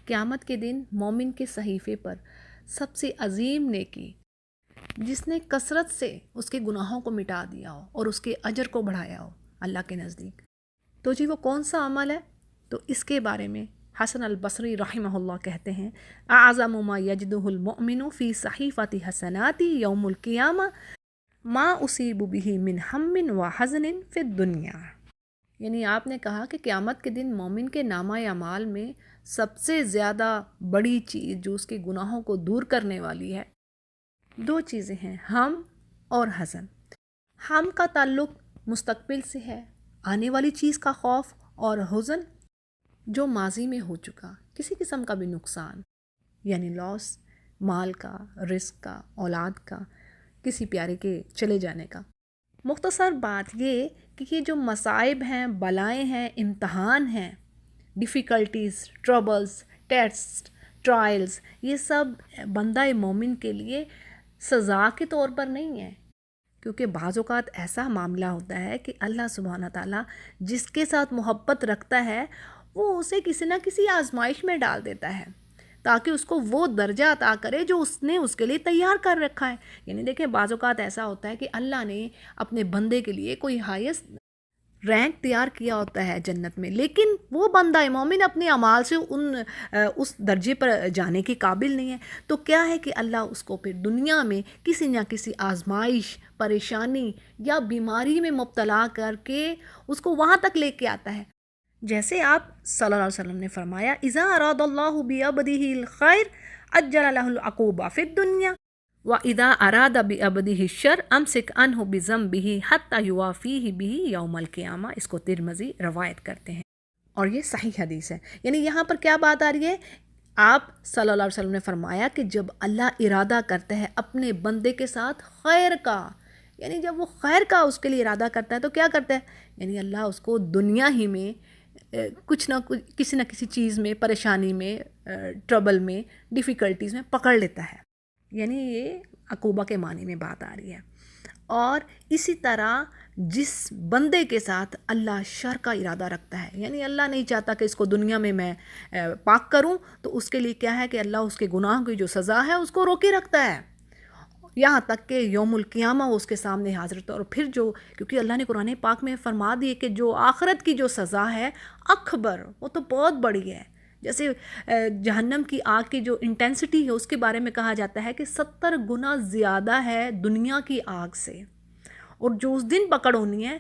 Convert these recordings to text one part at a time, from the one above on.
قیامت کے دن مومن کے صحیفے پر سب سے عظیم نیکی، جس نے کثرت سے اس کے گناہوں کو مٹا دیا ہو اور اس کے اجر کو بڑھایا ہو اللہ کے نزدیک، تو جی وہ کون سا عمل ہے؟ تو اس کے بارے میں حسن البصری رحمہ اللہ کہتے ہیں، اعظم ما یجدہ المؤمن فی صحیفۃ حسناتی یوم القیامہ ما اصیب بہ من ہم و حزن فی الدنیا۔ یعنی آپ نے کہا کہ قیامت کے دن مومن کے نامہ اعمال میں سب سے زیادہ بڑی چیز جو اس کے گناہوں کو دور کرنے والی ہے، دو چیزیں ہیں، ہم اور حزن۔ ہم کا تعلق مستقبل سے ہے، آنے والی چیز کا خوف، اور حزن جو ماضی میں ہو چکا کسی قسم کا بھی نقصان، یعنی لاس، مال کا، رزق کا، اولاد کا، کسی پیارے کے چلے جانے کا۔ مختصر بات یہ کہ یہ جو مصائب ہیں، بلائیں ہیں، امتحان ہیں، ڈیفیکلٹیز، ٹربلز، ٹیسٹ، ٹرائلز، یہ سب بندہ مومن کے لیے سزا کے طور پر نہیں ہے، کیونکہ بعض اوقات ایسا معاملہ ہوتا ہے کہ اللہ سبحانہ تعالیٰ جس کے ساتھ محبت رکھتا ہے وہ اسے کسی نہ کسی آزمائش میں ڈال دیتا ہے تاکہ اس کو وہ درجہ عطا کرے جو اس نے اس کے لیے تیار کر رکھا ہے۔ یعنی دیکھیں بعض اوقات ایسا ہوتا ہے کہ اللہ نے اپنے بندے کے لیے کوئی ہائیسٹ رینک تیار کیا ہوتا ہے جنت میں، لیکن وہ بندہ مومن اپنے اعمال سے اس درجے پر جانے کے قابل نہیں ہے، تو کیا ہے کہ اللہ اس کو پھر دنیا میں کسی نہ کسی آزمائش، پریشانی یا بیماری میں مبتلا کر کے اس کو وہاں تک لے کے آتا ہے۔ جیسے آپ صلی اللہ علیہ وسلم نے فرمایا، اذا اراد اللہ بعبدہ الخیر عجل لہ العقوبہ فی الدنیا وَإِذَا أَرَادَ بِعَبْدِهِ الشَّرَّ أَمْسِكَ عَنْهُ بِذَنبِهِ حَتَّى يُوَافِيهِ بِهِ يَوْمَ الْقِيَامَةِ۔ اس کو ترمذی روایت کرتے ہیں اور یہ صحیح حدیث ہے۔ یعنی یہاں پر کیا بات آ رہی ہے؟ آپ صلی اللہ علیہ وسلم نے فرمایا کہ جب اللہ ارادہ کرتا ہے اپنے بندے کے ساتھ خیر کا، یعنی جب وہ خیر کا اس کے لیے ارادہ کرتا ہے تو کیا کرتا ہے؟ یعنی اللہ اس کو دنیا ہی میں کچھ نہ کچھ، کسی نہ کسی چیز میں، پریشانی میں، ٹربل میں، ڈیفیکلٹیز میں پکڑ لیتا ہے۔ یعنی یہ عقوبہ کے معنی میں بات آ رہی ہے۔ اور اسی طرح جس بندے کے ساتھ اللہ شر کا ارادہ رکھتا ہے، یعنی اللہ نہیں چاہتا کہ اس کو دنیا میں پاک کروں، تو اس کے لیے کیا ہے کہ اللہ اس کے گناہ کی جو سزا ہے اس کو روکے رکھتا ہے، یہاں تک کہ یوم القیامہ وہ اس کے سامنے حاضر ہوتا ہے۔ اور پھر جو، کیونکہ اللہ نے قرآن پاک میں فرما دیے کہ جو آخرت کی جو سزا ہے اکبر، وہ تو بہت بڑی ہے۔ جیسے جہنم کی آگ کی جو انٹینسٹی ہے اس کے بارے میں کہا جاتا ہے کہ 70 گنا زیادہ ہے دنیا کی آگ سے، اور جو اس دن پکڑ ہونی ہے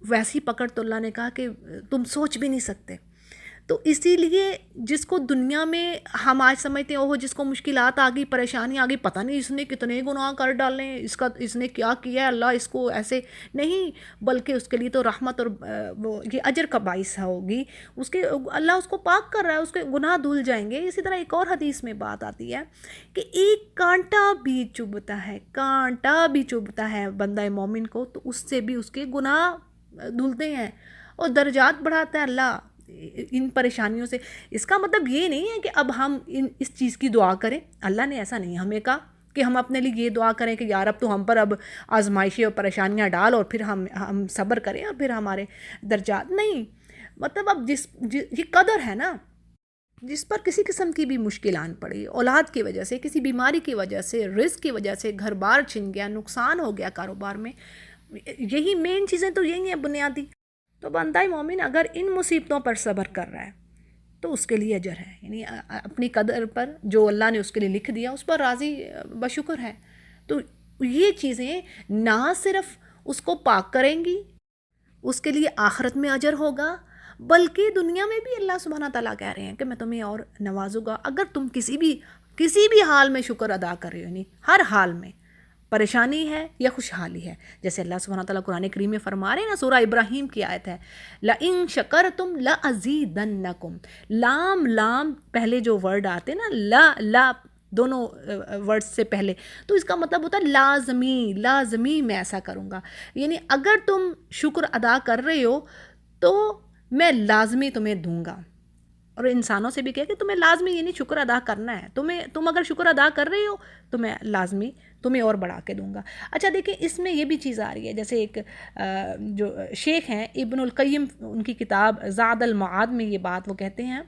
ویسی پکڑ تو اللہ نے کہا کہ تم سوچ بھی نہیں سکتے۔ تو اسی لیے جس کو دنیا میں ہم آج سمجھتے ہیں، جس کو مشکلات آ گئی، پریشانی آ گئی، پتہ نہیں اس نے کتنے گناہ کر ڈالے، اس نے کیا کیا ہے، اللہ اس کو ایسے نہیں، بلکہ اس کے لیے تو رحمت اور یہ اجر کا باعث ہوگی، اس کے اللہ اس کو پاک کر رہا ہے، اس کے گناہ دھل جائیں گے۔ اسی طرح ایک اور حدیث میں بات آتی ہے کہ ایک کانٹا بھی چبھتا ہے بندہ مومن کو تو اس سے بھی اس کے گناہ دھلتے ہیں اور درجات بڑھاتا ہے اللہ ان پریشانیوں سے۔ اس کا مطلب یہ نہیں ہے کہ اب ہم اس چیز کی دعا کریں، اللہ نے ایسا نہیں ہمیں کہا کہ ہم اپنے لیے یہ دعا کریں کہ یا رب تو ہم پر اب آزمائشیں اور پریشانیاں ڈال اور پھر ہم صبر کریں اور پھر ہمارے درجات نہیں۔ مطلب اب یہ قدر ہے نا، جس پر کسی قسم کی بھی مشکل آن پڑی، اولاد کی وجہ سے، کسی بیماری کی وجہ سے، رزق کی وجہ سے، گھر بار چھن گیا، نقصان ہو گیا کاروبار میں، یہی مین چیزیں تو یہی ہیں بنیادی۔ تو بندہ مومن اگر ان مصیبتوں پر صبر کر رہا ہے تو اس کے لیے اجر ہے، یعنی اپنی قدر پر جو اللہ نے اس کے لیے لکھ دیا اس پر راضی بشکر ہے۔ تو یہ چیزیں نہ صرف اس کو پاک کریں گی، اس کے لیے آخرت میں اجر ہوگا، بلکہ دنیا میں بھی اللہ سبحانہ تعالیٰ کہہ رہے ہیں کہ میں تمہیں اور نوازوں گا اگر تم کسی بھی حال میں شکر ادا کر رہے ہو، یعنی ہر حال میں، پریشانی ہے یا خوشحالی ہے۔ جیسے اللہ سبحانہ تعالیٰ قرآن کریم میں فرما رہے ہیں نا، سورہ ابراہیم کی آیت ہے، لَإِن شَكَرْتُمْ لَأَزِيدَنَّكُمْ۔ لام پہلے جو ورڈ آتے ہیں نا، لا دونوں ورڈ سے پہلے، تو اس کا مطلب ہوتا ہے لازمی میں ایسا کروں گا، یعنی اگر تم شکر ادا کر رہے ہو تو میں لازمی تمہیں دوں گا۔ اور انسانوں سے بھی کہے کہ تمہیں لازمی یعنی شکر ادا کرنا ہے، تم اگر شکر ادا کر رہے ہو تو میں لازمی تمہیں اور بڑھا کے دوں گا۔ اچھا دیکھیں، اس میں یہ بھی چیز آ رہی ہے، جیسے ایک جو شیخ ہیں ابن القیم، ان کی کتاب زاد المعاد میں یہ بات وہ کہتے ہیں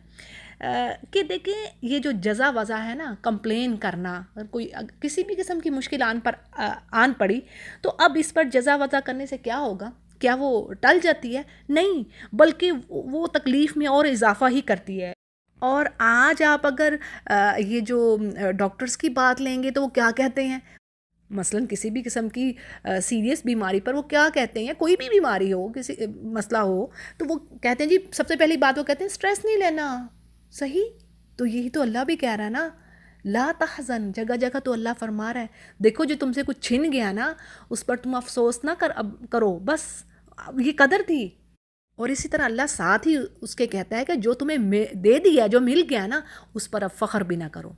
کہ دیکھیں یہ جو جزا وضع ہے نا، کمپلین کرنا، اگر کوئی کسی بھی قسم کی مشکل آن پڑی تو اب اس پر جزا وضع کرنے سے کیا ہوگا؟ کیا وہ ٹل جاتی ہے؟ نہیں، بلکہ وہ تکلیف میں اور اضافہ ہی کرتی ہے۔ اور آج آپ اگر یہ جو ڈاکٹرز کی بات لیں گے تو وہ کیا کہتے ہیں؟ مثلاً کسی بھی قسم کی سیریس بیماری پر وہ کیا کہتے ہیں؟ کوئی بھی بیماری ہو، کسی مسئلہ ہو، تو وہ کہتے ہیں جی، سب سے پہلی بات وہ کہتے ہیں اسٹریس نہیں لینا۔ صحیح، تو یہی تو اللہ بھی کہہ رہا ہے نا، لا تحزن، جگہ جگہ تو اللہ فرما رہا ہے دیکھو جو تم سے کچھ چھن گیا نا، اس پر تم افسوس نہ کرو، بس اب یہ قدر تھی۔ اور اسی طرح اللہ ساتھ ہی اس کے کہتا ہے کہ جو تمہیں دے دیا، جو مل گیا نا، اس پر اب فخر بھی نہ کرو،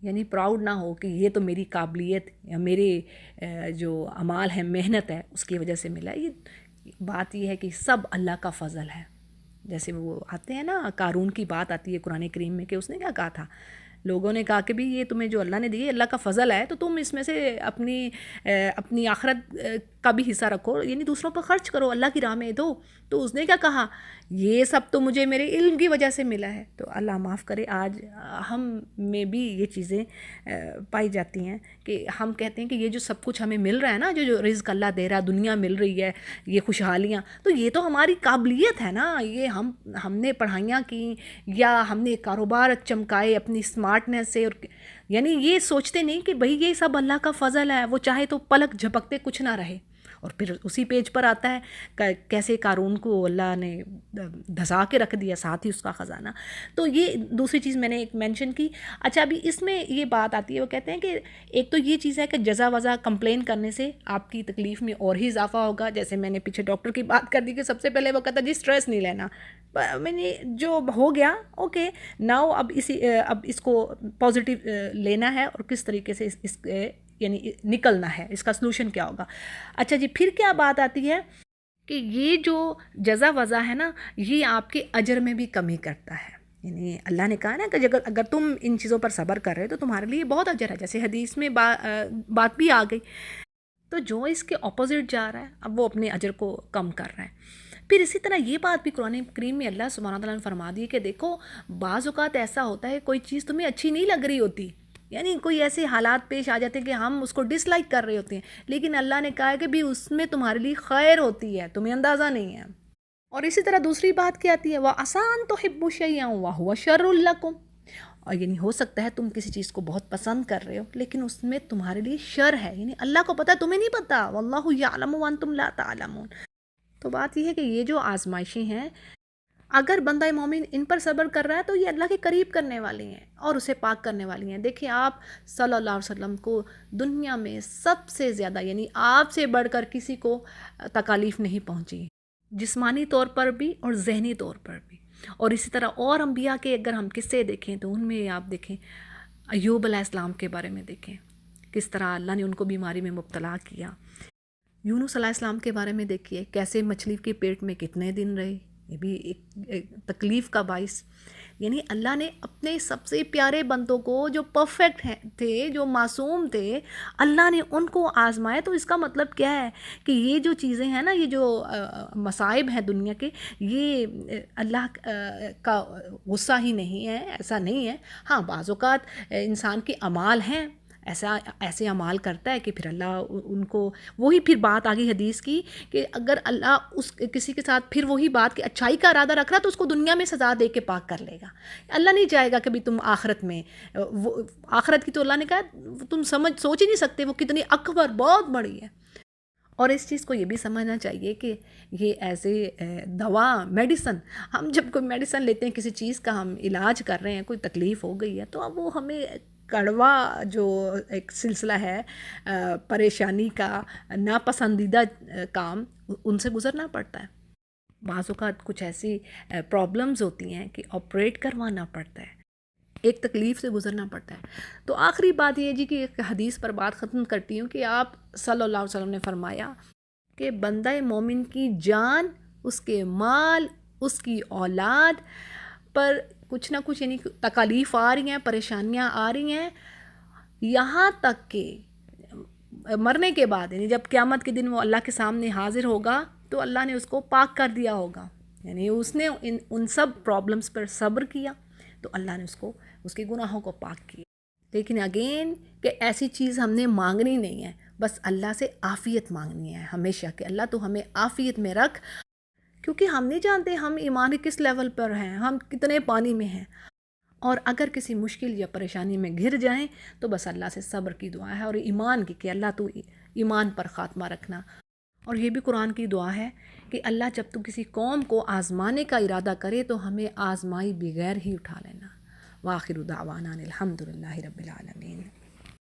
یعنی پراؤڈ نہ ہو کہ یہ تو میری قابلیت یا میرے جو اعمال ہیں، محنت ہے، اس کی وجہ سے ملا۔ یہ بات یہ ہے کہ سب اللہ کا فضل ہے۔ جیسے وہ آتے ہیں نا، قارون کی بات آتی ہے قرآن کریم میں کہ اس نے کیا کہا تھا، لوگوں نے کہا کہ بھی یہ تمہیں جو اللہ نے دی ہے اللہ کا فضل ہے، تو تم اس میں سے اپنی آخرت کا بھی حصہ رکھو، یعنی دوسروں پر خرچ کرو، اللہ کی راہ میں دو۔ تو اس نے کیا کہا، یہ سب تو مجھے میرے علم کی وجہ سے ملا ہے۔ تو اللہ معاف کرے، آج ہم میں بھی یہ چیزیں پائی جاتی ہیں کہ ہم کہتے ہیں کہ یہ جو سب کچھ ہمیں مل رہا ہے نا، جو رزق اللہ دے رہا ہے، دنیا مل رہی ہے، یہ خوشحالیاں، تو یہ تو ہماری قابلیت ہے نا، یہ ہم نے پڑھائیاں کی یا ہم نے کاروبار چمکائے اپنی اسمارٹنیس سے، اور یعنی یہ سوچتے نہیں کہ بھئی یہ سب اللہ کا فضل ہے، وہ چاہے تو پلک جھپکتے کچھ نہ رہے۔ اور پھر اسی پیج پر آتا ہے کیسے قارون کو اللہ نے دھسا کے رکھ دیا، ساتھ ہی اس کا خزانہ۔ تو یہ دوسری چیز میں نے ایک مینشن کی۔ اچھا، ابھی اس میں یہ بات آتی ہے، وہ کہتے ہیں کہ ایک تو یہ چیز ہے کہ جزا وضع کمپلین کرنے سے آپ کی تکلیف میں اور ہی اضافہ ہوگا، جیسے میں نے پیچھے ڈاکٹر کی بات کر دی کہ سب سے پہلے وہ کہتا ہے جی اسٹریس نہیں لینا، میں نے جو ہو گیا اوکے ناؤ، اب اس کو پازیٹیو لینا ہے اور کس طریقے سے اس یعنی نکلنا ہے، اس کا سلوشن کیا ہوگا۔ اچھا جی، پھر کیا بات آتی ہے کہ یہ جو جزا وضع ہے نا، یہ آپ کے اجر میں بھی کمی کرتا ہے، یعنی اللہ نے کہا نا کہ اگر تم ان چیزوں پر صبر کر رہے ہو تو تمہارے لیے بہت اجر ہے، جیسے حدیث میں بات بھی آ گئی۔ تو جو اس کے اپوزٹ جا رہا ہے، اب وہ اپنے اجر کو کم کر رہا ہے۔ پھر اسی طرح یہ بات بھی قرآن کریم میں اللہ سبحانہ تعالیٰ نے فرما دی کہ دیکھو بعض اوقات ایسا ہوتا ہے کوئی چیز تمہیں اچھی نہیں لگ رہی ہوتی، یعنی کوئی ایسے حالات پیش آ جاتے ہیں کہ ہم اس کو ڈس لائک کر رہے ہوتے ہیں، لیکن اللہ نے کہا ہے کہ بھی اس میں تمہارے لیے خیر ہوتی ہے، تمہیں اندازہ نہیں ہے۔ اور اسی طرح دوسری بات کیا آتی ہے، وَعَسَىٰ أَن تُحِبُّوا شَيْئًا وَهُوَ شَرٌّ لَكُمْ، اور یعنی ہو سکتا ہے تم کسی چیز کو بہت پسند کر رہے ہو لیکن اس میں تمہارے لیے شر ہے، یعنی اللہ کو پتہ تمہیں نہیں پتہ، وَاللَّهُ يَعْلَمُ وَأَنْتُمْ لَا تَعْلَمُونَ۔ تو بات یہ ہے کہ یہ جو آزمائشیں ہیں، اگر بندہ مومن ان پر صبر کر رہا ہے تو یہ اللہ کے قریب کرنے والی ہیں اور اسے پاک کرنے والی ہیں۔ دیکھیں آپ صلی اللہ علیہ وسلم کو دنیا میں سب سے زیادہ، یعنی آپ سے بڑھ کر کسی کو تکالیف نہیں پہنچی، جسمانی طور پر بھی اور ذہنی طور پر بھی۔ اور اسی طرح اور انبیاء کے اگر ہم قصے دیکھیں تو ان میں آپ دیکھیں ایوب علیہ السلام کے بارے میں دیکھیں، کس طرح اللہ نے ان کو بیماری میں مبتلا کیا۔ یونس علیہ السلام کے بارے میں دیکھیے کیسے مچھلی کے پیٹ میں کتنے دن رہے، یہ بھی ایک تکلیف کا باعث۔ یعنی اللہ نے اپنے سب سے پیارے بندوں کو جو پرفیکٹ تھے، جو معصوم تھے، اللہ نے ان کو آزمایا۔ تو اس کا مطلب کیا ہے کہ یہ جو چیزیں ہیں نا، یہ جو مصائب ہیں دنیا کے، یہ اللہ کا غصہ ہی نہیں ہے، ایسا نہیں ہے۔ ہاں بعض اوقات انسان کے اعمال ہیں، ایسے اعمال کرتا ہے کہ پھر اللہ ان کو، وہی پھر بات آگئی حدیث کی کہ اگر اللہ اس کسی کے ساتھ پھر وہی بات کہ اچھائی کا ارادہ رکھ رہا تو اس کو دنیا میں سزا دے کے پاک کر لے گا۔ اللہ نہیں چاہے گا کہ بھی تم آخرت میں، آخرت کی تو اللہ نے کہا تم سوچ ہی نہیں سکتے، وہ کتنی اکبر، بہت بڑی ہے۔ اور اس چیز کو یہ بھی سمجھنا چاہیے کہ یہ ایسے دوا، میڈیسن، ہم جب کوئی میڈیسن لیتے ہیں، کسی چیز کا ہم علاج کر رہے ہیں، کوئی تکلیف ہو گئی ہے، تو اب وہ ہمیں کڑوا جو ایک سلسلہ ہے پریشانی کا، ناپسندیدہ کام، ان سے گزرنا پڑتا ہے۔ بعض اوقات کچھ ایسی پرابلمز ہوتی ہیں کہ آپریٹ کروانا پڑتا ہے، ایک تکلیف سے گزرنا پڑتا ہے۔ تو آخری بات یہ جی کہ ایک حدیث پر بات ختم کرتی ہوں کہ آپ صلی اللہ علیہ وسلم نے فرمایا کہ بندہ مومن کی جان، اس کے مال، اس کی اولاد پر کچھ نہ کچھ یعنی تکالیف آ رہی ہیں، پریشانیاں آ رہی ہیں، یہاں تک کہ مرنے کے بعد، یعنی جب قیامت کے دن وہ اللہ کے سامنے حاضر ہوگا تو اللہ نے اس کو پاک کر دیا ہوگا، یعنی اس نے ان سب پرابلمز پر صبر کیا، تو اللہ نے اس کے گناہوں کو پاک کیا۔ لیکن اگین کہ ایسی چیز ہم نے مانگنی نہیں ہے، بس اللہ سے عافیت مانگنی ہے ہمیشہ کہ اللہ تو ہمیں عافیت میں رکھ، کیونکہ ہم نہیں جانتے ہم ایمان کے کس لیول پر ہیں، ہم کتنے پانی میں ہیں، اور اگر کسی مشکل یا پریشانی میں گھر جائیں تو بس اللہ سے صبر کی دعا ہے اور ایمان کی کہ اللہ تو ایمان پر خاتمہ رکھنا۔ اور یہ بھی قرآن کی دعا ہے کہ اللہ جب تو کسی قوم کو آزمانے کا ارادہ کرے تو ہمیں آزمائی بغیر ہی اٹھا لینا۔ وآخر دعوانا الحمدللہ رب العالمین۔